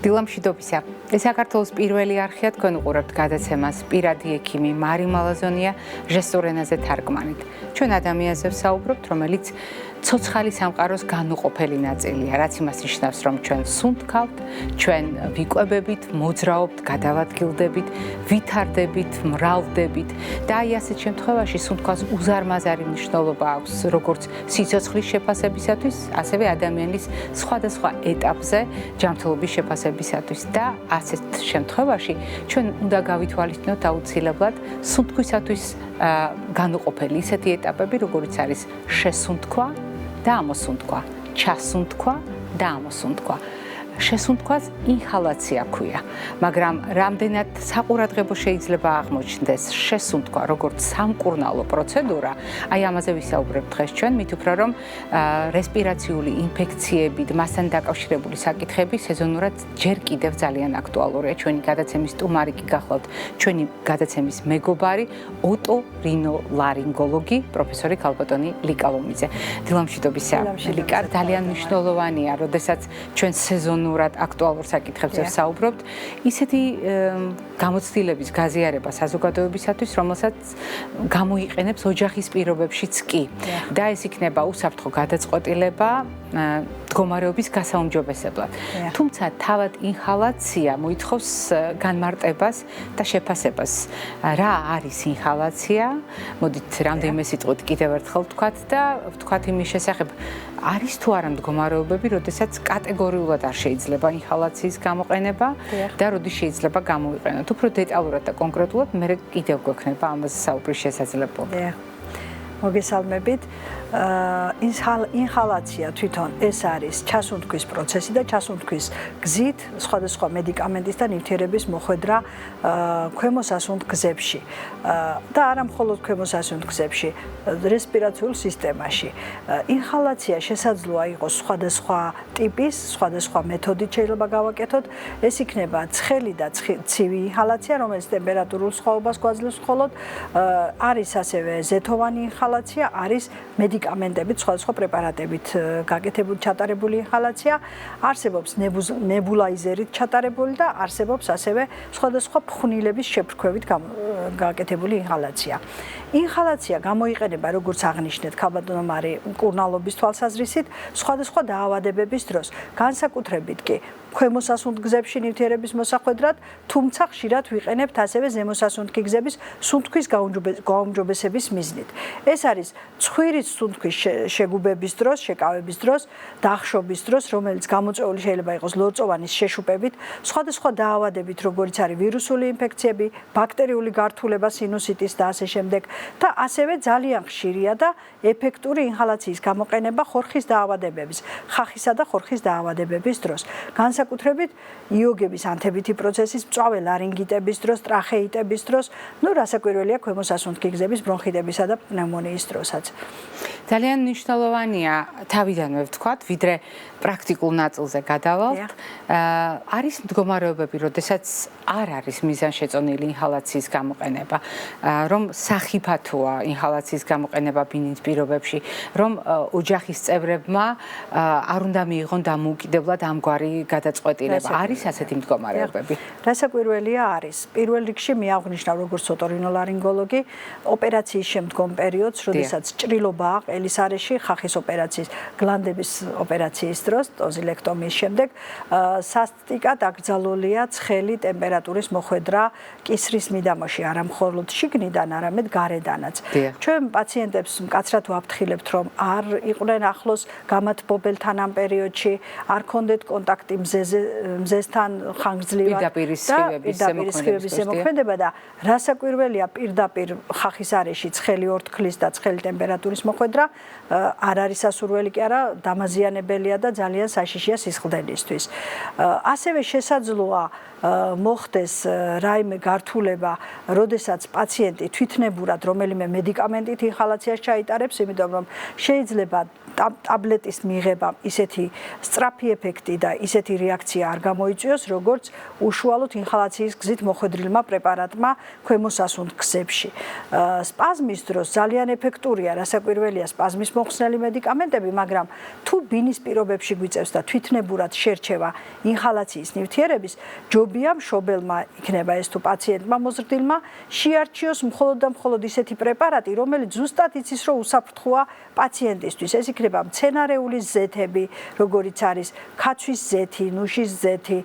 დილამშვიდობისა. ეს საქართველოს პირველი არხია, თქვენ უყურებთ გადაცემას პირადი ექიმი მარი მალაზონია ჟესტურ ენაზე თარგმანით. ჩვენ ადამიანზე ვსაუბრობთ, რომელიც ცოცხალი სამყაროს განუყოფელი ნაწილია, რაც იმას ნიშნავს, რომ ჩვენ სუნთქავთ, ჩვენ ვიკვებებით, მოძრაობთ, გადავადგილდებით, ვითარდებით, მრავლდებით და აი ასეთ შემთხვევაში სუნთქვას უზარმაზარი მნიშვნელობა აქვს როგორც სიცოცხლის შეფასებისათვის, ასევე ადამიანის სხვადასხვა ეტაპზე ჯანმრთელობის შეფასებისათვის და ასეთ შემთხვევაში ჩვენ უნდა გავითვალისწინოთ აუცილებლად სუნთქვისათვის განუყოფელი ისეთი ეტაპები, როგორიც არის შესუნთქვა და ამოსუნთქვა, ჩასუნთქვა და ამოსუნთქვა. შესუნთქვას ინჰალაცია ქვია, მაგრამ რამდენად საყურადღებო შეიძლება აღმოჩნდეს შესუნთქვა როგორც სამკურნალო პროცედურა, აი ამაზე ვისაუბრებთ დღეს ჩვენ, მით უფრო რომ რესპირაციული ინფექციები და მასთან დაკავშირებული საკითხები სეზონურად ჯერ კიდევ ძალიან აქტუალურია. ჩვენი გადაცემის სტუმარი კი გახლავთ ჩვენი გადაცემის მეგობარი, ოტორინოლარინგოლოგი, პროფესორი ქალბატონი ლიკა ლომიძე. დილამშვიდობისა, ლიკა, ძალიან მნიშვნელოვანია, როდესაც ჩვენ სეზონურად აქტუალურ საკითხებზე ვსაუბრობთ, ისეთი გამოცდილების გაზიარება საზოგადოებისათვის, რომელსაც გამოიყენებს ოჯახის პირობებშიც კი. და ეს იქნება უსაფრთხო გადაწყვეტილება მდგომარეობის გასაუმჯობესებლად. თუმცა თავად ინჰალაცია მოითხოვს განმარტებას და შეფასებას. რა არის ინჰალაცია? მოდით რამდენიმე სიტყვით კიდევ ერთხელ ვთქვათ და ვთქვათ იმის შესახებ, არის თუ არა მდგომარეობები, როდესაც კატეგორიულად არ შეიძლება ინჰალაციის გამოყენება და როდის შეიძლება გამოიყენოთ. უფრო დეტალურად და კონკრეტულად მე კიდევ გვექნება ამაზე საუბრის შესაძლებლობა. მოგესალმებით. ინჰალაცია თვითონ ეს არის ჩასუნთქვის პროცესი და ჩასუნთქვის გზით სხვადასხვა მედიკამენტის და ნივთიერების მოხვედრა ქვემოსასუნთქ გზებში და არა მხოლოდ ქვემოსასუნთქ გზებში, რესპირაციულ სისტემაში. ინჰალაცია შესაძლოა იყოს სხვადასხვა ტიპის, სხვადასხვა მეთოდით შეიძლება გავაკეთოთ. ეს იქნება ცხელი და ცივი ინჰალაცია, რომელიც ტემპერატურულ სხვაობას გვაძლევს მხოლოდ. არის ასევე ზეთოვანი ინჰალაცია, არის მედიკამენტებით, სხვადასხვა პრეპარატებით გაკეთებული ჩატარებული ინჰალაცია, არსებობს ნებულაიზერით ჩატარებული და არსებობს ასევე სხვადასხვა ფხვნილების შეფრქვევით გაკეთებული ინჰალაცია. ინჰალაცია გამოიყენება, როგორც აღნიშნეთ, ქალბატონო მარი, მკურნალობის თვალსაზრისით, სხვადასხვა დაავადებების დროს, განსაკუთრებით კი ქვემოსასუნთქ გზებში ნივთიერების მოსახვედრად, თუმცა ხშირად ვიყენებთ ასევე ზემოსასუნთქი გზების სუნთქვის გაუმჯობესების მიზნით. ეს არის ცხვირის სუნთქვის შეგუბების დროს, შეკავების დროს, დახშობის დროს, რომელიც გამოწვეული შეიძლება იყოს ლორწოვანის შეშუპებით, სხვადასხვა დაავადებით, როგორც არის ვირუსული ინფექციები, ბაქტერიული გართულება, სინუსიტის და ასე შემდეგ და ასევე ძალიან ხშირია და ეფექტური ინჰალაციის გამოყენება ხორხის დაავადებების, ხახისა და ხორხის დაავადებების დროს. განსაკუთრებით იოგების ანთებითი პროცესის, მწვავე ლარინგიტების დროს, ტრახეიტების დროს, რასაკვირველია ქვემოსასუნთქი გზების ბრონხიტებისა და პნევმონიის დროსაც. ძალიან მნიშვნელოვანია თავიდანვე ვთქვათ, ვიდრე პრაქტიკულ ნაწილზე გადავალთ. არის მდგომარეობები, როდესაც არ არის მიზანშეწონილი ინჰალაციის გამოყენება, რომ სახიფათოა ინჰალაციის გამოყენება ბინით პირობებში, რომ ოჯახის წევრებმა არ უნდა მიიღონ დამოუკიდებლად ამგვარი გადაწყვეტილება. არის ასეთი მდგომარეობები? რასაკვირველია არის. პირველ რიგში მე აღნიშნავ როგორც ოტორინოლარინგოლოგი ოპერაციის შემდგომ პერიოდს, როდესაც ჭრილობაა ყელის არეში, ხახის ოპერაციის, გლანდების ოპერაციის დროს, ტონზილექტომიის შემდეგ, სასტიკად აკრძალულია ცხელი ტემპერატურის მოხვედრა კისრის მიდამოში, არა მხოლოდ შიგნიდან, არამედ გარედანაც. ჩვენ პაციენტებს მკაცრად ვაფრთხილებთ, რომ არ იყვნენ ახლოს გამათბობელთან ამ პერიოდში, არ ქონდეთ კონტაქტი მზესთან ხანგრძლივად და პირდაპირ სხივების ზემოქმედება და რასაკვირველია პირდაპირ ხახის არეში ცხელი ორთქლის და ცხელი ტემპერატურის მოხვედრა არ არის სასურველი კი არა, დამაზიანებელია და ძალიან საშიშია სისხლდენისთვის. ასევე შესაძლოა მოხდეს რაიმე გართულება, როდესაც პაციენტი თვითნებურად რომელიმე მედიკამენტით ინჰალაციას ჩაიტარებს, იმიტომ რომ შეიძლება ტაბლეტის მიღება ისეთი სწრაფი ეფექტი და ისეთი რეაქცია არ გამოიწვიოს, როგორც უშუალოდ ინჰალაციის გზით მოხვედრილმა პრეპარატმა ქვემოსასუნთქ გზებში. სპაზმის დროს ძალიან ეფექტურია, რასაკვირველია, სპაზმის მოხსნელი მედიკამენტები, მაგრამ თუ ბინის პირობებში გვიწევს და თვითნებურად შერჩევა ინჰალაციის ნივთიერების, ჯობია მშობელმა იქნება ეს თუ პაციენტმა მოზრდილმა შეარჩიოს მხოლოდ და მხოლოდ ისეთი პრეპარატი, რომელიც ზუსტად იცის, რომ უსაფრთხოა პაციენტისთვის. ეს იქნება მცენარეული ზეთები, როგორიც არის ქაცვის ზეთი, ნუშის ზეთი,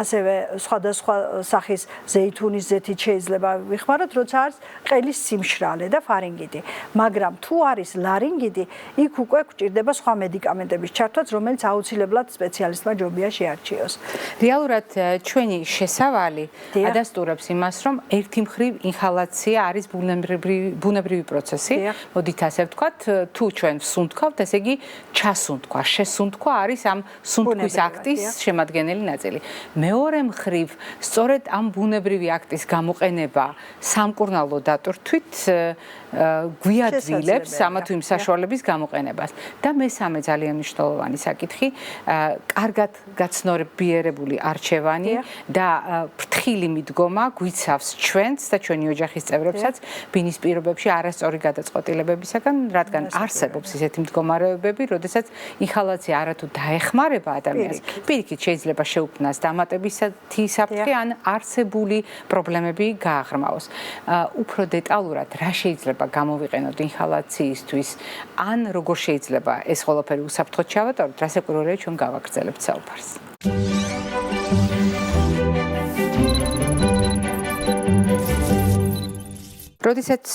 ასევე სხვადასხვა სახის ზეითუნის ზეთი შეიძლება ვიხმაროთ, როცა არის ყელის სიმშრალე და ფარინგიტი. მაგრამ თუ არის ლარინგიტი, იქ უკვე გვჭირდება სხვა მედიკამენტების ჩართვაც, რომელიც აუცილებლად სპეციალისტმა ჯობია შეარჩიოს. რეალურად ჩვენი შესავალი ადასტურებს იმას, რომ ერთი მხრივ ინჰალაცია არის ბუნებრივი პროცესი. მოდით ასე ვთქვათ, თუ ჩვენ ვსუნთქავთ, ესე იგი ჩასუნთქვა, შესუნთქვა არის ამ სუნთქვის აქტის შემადგენელი ნაწილი. მეორე მხრივ, სწორედ ამ ბუნებრივი აქტის გამოყენება სამკურნალო დატვირთვით გვიადვილებს ამა თუ იმ საშუალების გამოყენებას. და მესამე ძალიან მნიშვნელოვანი საკითხი, კარგად გაცნობიერებული არჩევანი და ფრთხილი მიდგომა გვიცავს ჩვენს და ჩვენი ოჯახის წევრებსაც ბინის პირობებში არასწორი გადაწყვეტილებებისაგან, რადგან არსებობს ისეთი მდგომარეობები, როდესაც ინჰალაცია არათუ დაეხმარება ადამიანს, პირიქით შეიძლება შეუქმნას დამატებითი საფრთხე ან არსებული პრობლემები გააღრმავოს. უფრო დეტალურად რა შეიძლება გამოვიყენოთ ინჰალაციისთვის, ან როგორ შეიძლება ეს ყველაფერი უსაფრთხოდ ჩავატაროთ, რასაკვირველია ჩვენ გავაგრძელებთ საუბარს. როდესაც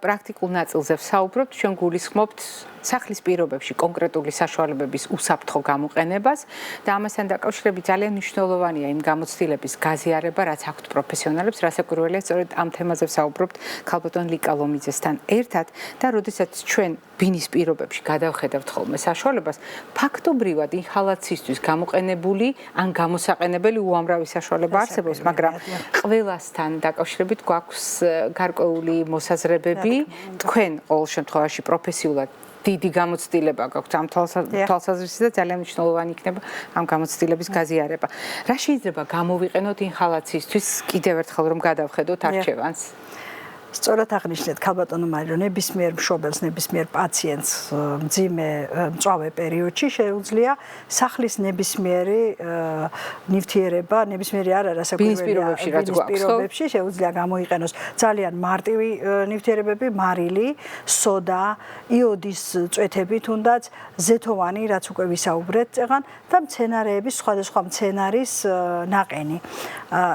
პრაქტიკულ ნაწილზე ვსაუბრობთ, ჩვენ გულისხმობთ სახლის პირობებში კონკრეტული საშუალებების უსაფრთხო გამოყენებას და ამასთან დაკავშირებით ძალიან მნიშვნელოვანია იმ გამოცდილების გაზიარება, რაც აქვთ პროფესიონალებს, რასაკვირველია სწორედ ამ თემაზე ვსაუბრობთ ქალბატონ ლიკა ლომიძესთან ერთად და როდესაც ჩვენ ბინის პირობებში გადავხედავთ ხოლმე საშუალებას, ფაქტობრივად ინჰალაციისთვის გამოყენებული ან გამოსაყენებელი უამრავი საშუალება არსებობს, მაგრამ ყველასთან დაკავშირებით გვაქვს გარკვეული მოსაზრებები, თქვენ ყოველ შემთხვევაში პროფესიულად დიდი გამოცდილება გაქვთ ამ თვალსაზრისით და ძალიან მნიშვნელოვანი იქნება ამ გამოცდილების გაზიარება. რა შეიძლება გამოვიყენოთ ინჰალაციისთვის კიდევ ერთხელ რომ გადავხედოთ არჩევანს? სწორად აღნიშნეთ ქალბატონო მარი, რომ ნებისმიერ მშობელს, ნებისმიერ პაციენტს მძიმე მწვავე პერიოდში შეუძლია სახლის ნებისმიერი ნივთიერება, ნებისმიერი არა რასაკვირველია ბინის პირობებში შეუძლია გამოიყენოს ძალიან მარტივი ნივთიერებები, მარილი, სოდა, იოდის წვეთები თუნდაც, ზეთოვანი, რაც უკვე ვისაუბრეთ წეღან და მცენარეების სხვადასხვა მცენარის ნაყენი.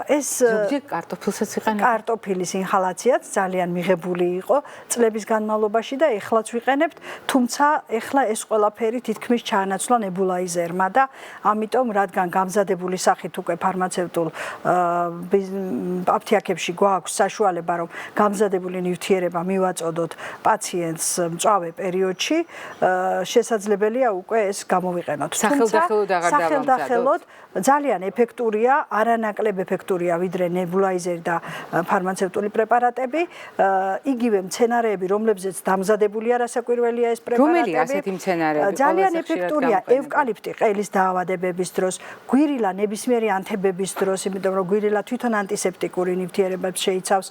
ეს ზოგჯერ კარტოფილსაც იყენებენ. კარტოფილის ინჰალაციაც ძალიან მიღებული იყო წლების განმავლობაში და ეხლაც ვიყენებთ, თუმცა ეხლა ეს ყველაფერი თითქმის ჩაანაცვლა ნებულაიზერმა და ამიტომ რადგან გამზადებული სახით უკვე ფარმაცევტულ აფთიაქებში გვაქვს საშუალება, რომ გამზადებული ნივთიერება მივაწოდოთ პაციენტს მწვავე პერიოდში, შესაძლებელია უკვე ეს გამოვიყენოთ. სახელდახელოდ ძალიან ეფექტურია, არანაკლებ ეფექტურია ვიდრე ნებულაიზერი და ფარმაცევტული პრეპარატები. იგივე მცენარეები, რომლებზეც დამზადებულია რასაკვირველია ეს პრეპარატები. რომელია ასეთი მცენარეები? ძალიან ეფექტურია ევკალიპტი ყელის დაავადებების დროს, გვირილა ნებისმიერი ანთებების დროს, იმიტომ რომ გვირილა თვითონ ანტისეპტიკური ნივთიერებებს შეიცავს.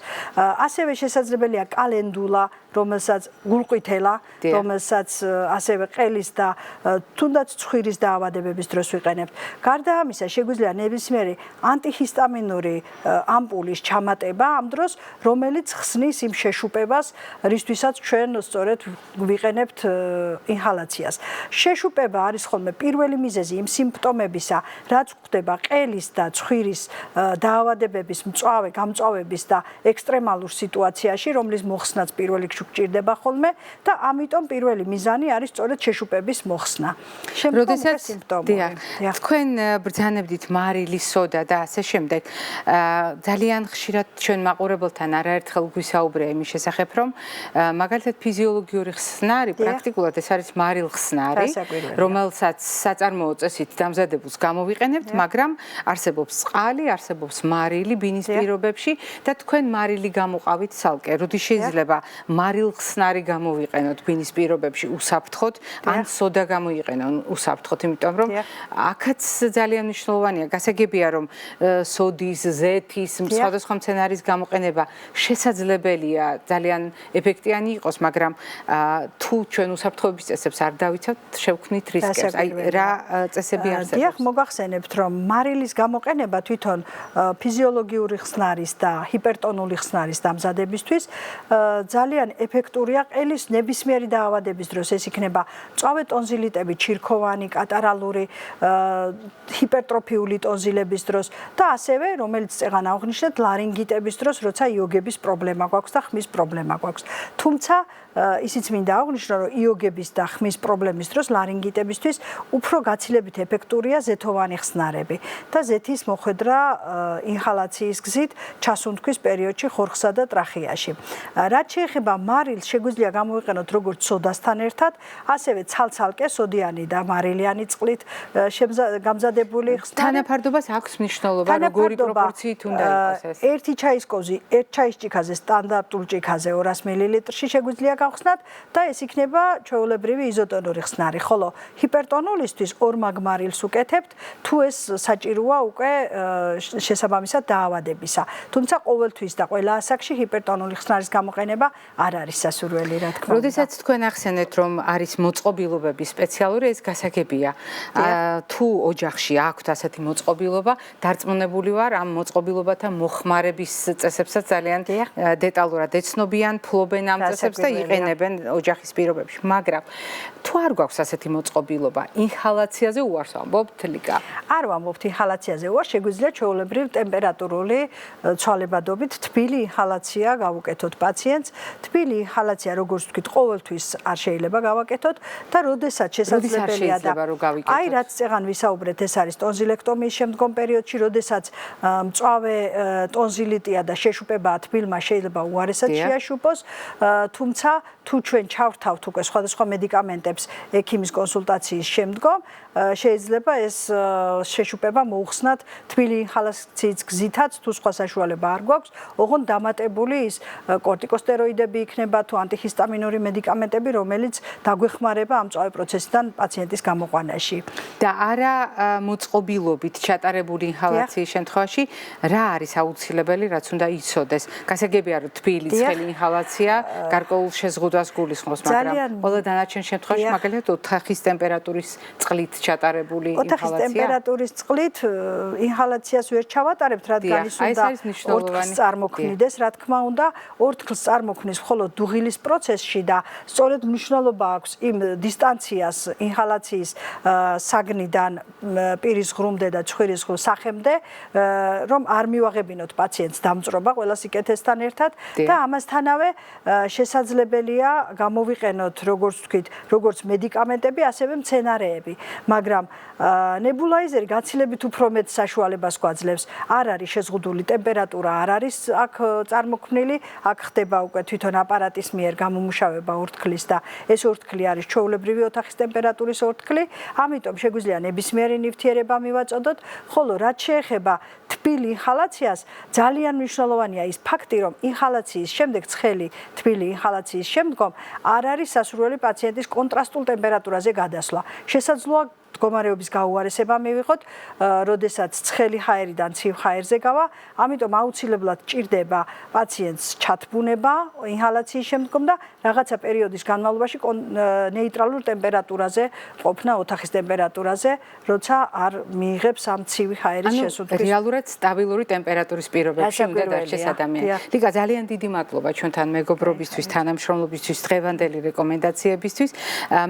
ასევე შესაძლებელია კალენდულა, რომელსაც გულყვითელა, რომელსაც ასევე ყელის და თუნდაც ცხვირის დაავადებების დროს ვიყენებთ. გარდა ამისა, შეგვიძლია ნებისმიერი ანტიჰისტამინური ამპულის ჩამატება ამ დროს, რომელიც ხსნის იმ შეშუპებას, რისთვისაც ჩვენ სწორედ ვიყენებთ ინჰალაციას. შეშუპება არის ხოლმე პირველი მიზეზი იმ სიმპტომებისა, რაც გვხდება ყელის და ცხვირის დაავადებების გამწვავების და ექსტრემალურ სიტუაციაში, რომლის მოხსნაც პირველ რიგში გვჭირდება ხოლმე და ამიტომ პირველი მიზანი არის სწორედ შეშუპების მოხსნა. როდესაც თქვენ ბრძანებდით მარილის სოდა და ასე შემდეგ, ძალიან ხშირად ჩვენ მაყურებელთან არაერთხელ გვისაუბრია იმის შესახებ, რომ მაგალითად ფიზიოლოგიური ხსნარი, პრაქტიკულად ეს არის მარილხსნარი, რომელსაც საწარმოო წესით დამზადებულს გამოვიყენებთ, მაგრამ არსებობს წყალი, არსებობს მარილი ბინის პირობებში და თქვენ მარილი გამოყავით ცალკე. როდი შეიძლება მარილხსნარი გამოვიყენოთ ბინის პირობებში უსაფრთხოდ, ან სოდა გამოიყენონ უსაფრთხოდ, იმიტომ რომ აქაც ძალიან მნიშვნელოვანია. გასაგებია, რომ სოდის, ზეთის, სხვადასხვა მცენარის გამოყენება შესაძლებელი შესაძლებელია ძალიან ეფექტიანი იყოს, მაგრამ თუ ჩვენ უსაფრთხოების წესებს არ დავიცავთ, შევქმნით რისკებს. აი რა წესები არსებობს? დიახ, მოგახსენებთ, რომ მარილის გამოყენება თვითონ ფიზიოლოგიური ხსნარის და ჰიპერტონული ხსნარის დამზადებისთვის ძალიან ეფექტურია ყელის ნებისმიერი დაავადების დროს. ეს იქნება მწვავე ტონზილიტები, ჩირქოვანი, კატარალური, ჰიპერტროფიული ტონზილების დროს და ასევე, რომელიც წეგან აღნიშნეთ, ლარინგიტების დროს, როცა იოგების პრობლემა გვაქვს და ხმის პრობლემა გვაქვს. თუმცა ისიც მინდა აღვნიშნო, რომ იოგების და ხმის პრობლემის დროს ლარინგიტებისთვის უფრო გაცილებით ეფექტურია ზეთოვანი ხსნარები და ზეთის მოხვედრა ინჰალაციის გზით ჩასუნთქვის პერიოდში ხორხსა და ტრახეაში. რაც შეეხება მარილს, შეგვიძლია გამოვიყენოთ როგორც სოდასთან ერთად, ასევე ცალ-ცალკე სოდიანი და მარილიანი წყლით გამზადებული ხსნარი. თანაფარდობას აქვს მნიშვნელობა, როგორი პროპორციით უნდა იყოს ეს? ერთი ჩაის კოზი, ერთ ჩაის ჭიქაზე, სტანდარტულ ჭიქაზე 200 მლ-ში შეგვიძლია გავხსნათ და ეს იქნება ჩვეულებრივი იზოტონური ხსნარი, ხოლო ჰიპერტონულისთვის ორმაგ მარილს უკეთებთ, თუ ეს საჭიროა უკვე შესაბამისად დაავადებისა. თუმცა ყოველთვის და ყველა ასაკში ჰიპერტონული ხსნარის გამოყენება არ არის სასურველი, რა თქმა უნდა. როდესაც თქვენ ახსენეთ, რომ არის მოწყობილობები სპეციალური, ეს გასაგებია. თუ ოჯახში აქვთ ასეთი მოწყობილობა, დარწმუნებული ვარ, ამ მოწყობილობათა მოხმარების წესებსაც ძალიან დეტალურად ეცნობიან, ფლობენ ამ წესებს და იყენებენ ოჯახის პირობებში. მაგრამ თუ არ გვაქვს ასეთი მოწყობილობა, ინჰალაციაზე უარს ვამბობთ, ლიკა? არ ვამბობთ ინჰალაციაზე უარს, შეგვიძლია ჩვეულებრივ ტემპერატურული ცვალებადობით თბილი ინჰალაცია გავუკეთოთ პაციენტს. თბილი ინჰალაცია, როგორც ვთქვით, ყოველთვის არ შეიძლება გავაკეთოთ და როდესაც შესაძლებელია და აი რაც წეგან ვისაუბრეთ, ეს არის ტონზილექტომიის შემდგომ პერიოდში, როდესაც მწვავე ტონზილიტია და შეშუპება თბილმა შეიძლება უარესად შეაშუპოს, თუმცა თუ ჩვენ ჩავრთავთ უკვე სხვადასხვა მედიკამენტებს ექიმის კონსულტაციის შემდგომ, შეიძლება ეს შეშუპება მოუხსნათ თბილი ინჰალაციის გზითაც, თუ სხვა საშუალება არ გვაქვს, ოღონდ დამატებული ის კორტიკოსტეროიდები იქნება თუ ანტიჰისტამინური მედიკამენტები, რომელიც დაგვეხმარება ამ მწვავე პროცესიდან პაციენტის გამოყვანაში. და არა მოწყობილობით ჩატარებული ინჰალაციის შემთხვევაში რა არის აუცილებელი, რაც უნდა იცოდეს? გასაგებია, რომ თბილი ცხელი ინჰალაცია გარკვეულ შეზღუდვას გულისხმობს, მაგრამ ყველა დანარჩენ შემთხვევაში, მაგალითად, ოთახის ტემპერატურის წყლით ჩატარებული ინჰალაცია. ოთახის ტემპერატურის წყლით ინჰალაციას ვერ ჩავატარებთ, რადგან ის უნდა ორთქლს წარმოქმნიდეს, რა თქმა უნდა, ორთქლს წარმოქმნის მხოლოდ დუღილის პროცესში და სწორედ მნიშვნელობა აქვს იმ დისტანციას ინჰალაციის საგნიდან პირის ღრუმდე და ცხვირის სახემდე, რომ არ მივაღებინოთ პაციენტს დამწრობა ყველა სიკეთესთან ერთად და ამასთანავე შესაძლებელია გამოვიყენოთ, როგორც ვთქვით, როგორც მედიკამენტები, ასევე მცენარეები, მაგრამ ნებულაიზერი გაცილებით უფრო მეტ საშუალებას გვაძლევს. არ არის შეზღუდული ტემპერატურა, არ არის აქ წარმოქმნილი, აქ ხდება უკვე თვითონ აპარატის მიერ გამომუშავება ორთქლის და ეს ორთქლი არის ჩვეულებრივი ოთახის ტემპერატურის ორთქლი, ამიტომ შეგვიძლია ნებისმიერი ნივთიერება მივაწოდოთ, ხოლო რაც შეეხება თბილ ინჰალაციას, ძალიან მნიშვნელოვანია ის ფაქტი, რომ ინჰალაციის შემდეგ, ცხელი თბილი ინჰალაციის შემდგომ არ არის სასურველი პაციენტის კონტრასტულ ტემპერატურაზე გადასვლა. შესაძლოა მდგომარეობის გაუარესება მივიღოთ, როდესაც ცხელი ჰაერიდან ცივ ჰაერზე გავა, ამიტომ აუცილებლად ჭირდება პაციენტს ჩათბუნება ინჰალაციის შემდგომ და რაღაცა პერიოდის განმავლობაში ნეიტრალურ ტემპერატურაზე ყოფნა, ოთახის ტემპერატურაზე, როცა არ მიიღებს ამ ცივი ჰაერის შესუნთქვის. რეალურად სტაბილური ტემპერატურის პირობებში უნდა დარჩეს ადამიანი. ლიკა, ძალიან დიდი მადლობა ჩვენთან მეგობრობისთვის, თანამშრომლობისთვის, დღევანდელი რეკომენდაციებისთვის.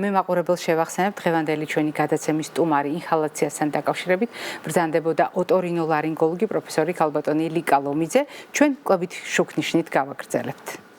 მე მაყურებელს შევახსენებ, დღევანდელი ჩვენი გადაცემის სტუმარი ინჰალაციასთან დაკავშირებით ბრძანდებოდა ოტორინოლარინგოლოგი პროფესორი ქალბატონი ლიკა ლომიძე. ჩვენ კვებით შუქნიშნით გავაგრძელებთ.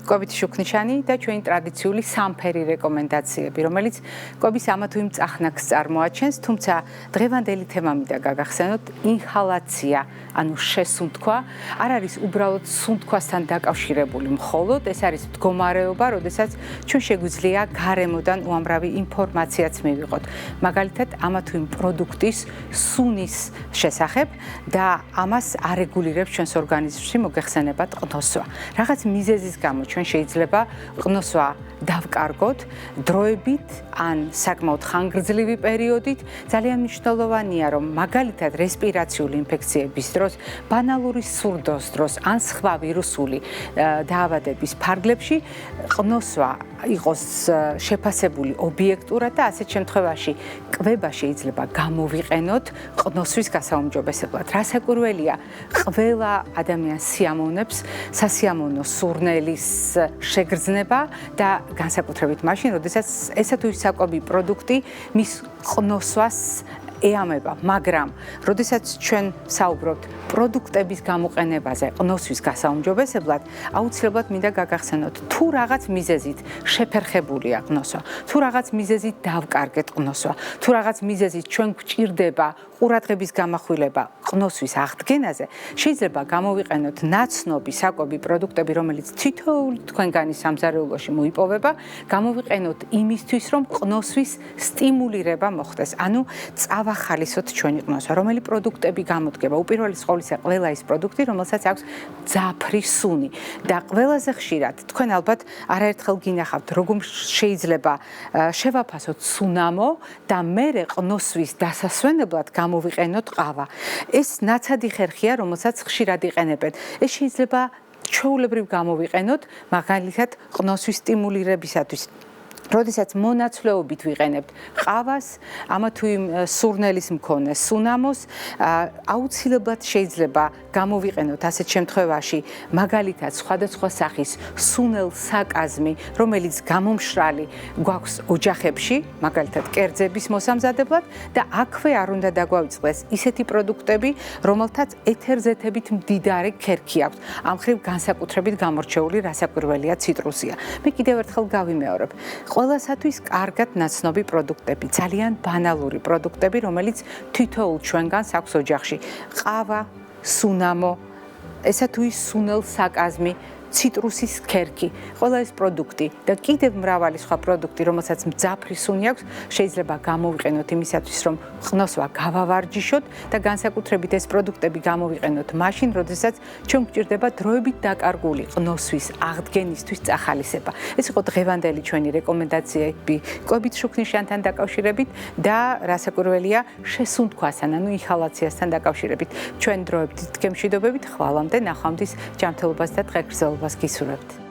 კვებით შუქნიშანი და ჩვენი ტრადიციული სამფერი რეკომენდაციები, რომელიც კვების ამა თუ იმ წახნაგს წარმოაჩენს, თუმცა დღევანდელი თემა მინდა გაგახსენოთ ინჰალაცია, ანუ შესუნთქვა, არ არის უბრალოდ სუნთქვასთან დაკავშირებული მხოლოდ, ეს არის მდგომარეობა, როდესაც ჩვენ შეგვიძლია გარემოდან უამრავი ინფორმაციაც მივიღოთ. მაგალითად, ამა თუ იმ პროდუქტის სუნის შესახებ და ამას არეგულირებს ჩვენს ორგანიზმში მოგეხსენებათ ყნოსვა. რაღაც მიზეზის გამო ჩვენ შეიძლება ყნოსვა დავკარგოთ დროებით ან საკმაოდ ხანგრძლივი პერიოდით. ძალიან მნიშვნელოვანია, რომ მაგალითად რესპირაციული ინფექციების დროს, ბანალური სურდოს დროს ან სხვა ვირუსული დაავადების ფარგლებში ყნოსვა იყოს შეფასებული ობიექტურად და ასეთ შემთხვევაში კვება შეიძლება გამოვიყენოთ ყნოსვის გასაუმჯობესებლად. რასაკვირველია, ყველა ადამიანს სიამოვნებს სასიამოვნო სურნელის შეგრძნება და განსაკუთრებით მაშინ, როდესაც ესა თუ ის საკვები პროდუქტი მის ყნოსვას ეამება, მაგრამ როდესაც ჩვენ საუბრობთ პროდუქტების გამოყენებაზე ყნოსვის გასაუმჯობესებლად, აუცილებლად მინდა გაგახსენოთ, თუ რაღაც მიზეზით შეფერხებულია ყნოსვა, თუ რაღაც მიზეზით დავკარგეთ ყნოსვა, თუ რაღაც მიზეზით ჩვენ გვჭირდება ყურადღების გამახვილება ყნოსვის აღდგენაზე, შეიძლება გამოვიყენოთ ნაცნობი საკვები პროდუქტები, რომელიც თითოეული თქვენგანი სამზარეულოში მოიპოვება, გამოვიყენოთ იმისთვის, რომ ყნოსვის სტიმულირება მოხდეს, ანუ წავახალისოთ ჩვენი ყნოსვა. რომელი პროდუქტები გამოდგება? უპირველეს ყოვლისა, ყველა ის პროდუქტი, რომელსაც აქვს ძაფრი სუნი და ყველაზე ხშირად თქვენ ალბათ არაერთხელ გინახავთ, როგორ შეიძლება შევაფასოთ სუნამო და მერე ყნოსვის დასასვენებლად გამოვიყენოთ ყავა. ეს ნაცადი ხერხია, რომელსაც ხშირად იყენებენ. ეს შეიძლება ჩვეულებრივ გამოვიყენოთ, მაგალითად ყნოსვის სტიმულირებისათვის. როდესაც მონაცვლეობით ვიყენებთ ყავას, ამა თუ იმ სურნელის მქონე სუნამოს, აუცილებლად შეიძლება გამოვიყენოთ ასეთ შემთხვევაში მაგალითად სხვადასხვა სახის სუნელ საკაზმი, რომელიც გამომშრალი გვაქვს ოჯახებში, მაგალითად კერძების მოსამზადებლად და აქვე არ უნდა დაგვავიწყდეს ისეთი პროდუქტები, რომელთაც ეთერზეთებით მდიდარი ქერქი აქვს. ამ მხრივ განსაკუთრებით გამორჩეული რასაკვირველია ციტრუსია. მე კიდევ ერთხელ გავიმეორებ. ყველასათვის კარგად ნაცნობი პროდუქტები, ძალიან ბანალური პროდუქტები, რომელიც თითოეულ ჩვენგანს აქვს ოჯახში. ყავა, სუნამო, ესა თუ ის სუნელ საკაზმი, ციტრუსის ქერქი, ყველა ეს პროდუქტი და კიდევ მრავალი სხვა პროდუქტი, რომელსაც მძაფრი სუნი აქვს, შეიძლება გამოვიყენოთ იმისათვის, რომ ყნოსვა გავავარჯიშოთ და განსაკუთრებით ეს პროდუქტები გამოვიყენოთ მაშინ, როდესაც ჩვენ გვჭირდება დროებით დაკარგული ყნოსვის აღდგენისთვის წახალისება. ეს იყო დღევანდელი ჩვენი რეკომენდაციები კვებით შუქნიშანთან დაკავშირებით და რასაკვირველია შესუნთქვასთან, ანუ ინჰალაციასთან დაკავშირებით. ჩვენ დროებით დგემშვიდობებით, ხვალამდე, ნახვამდის ჯანმრთელობას და დღეგრძელობას გისურვებთ.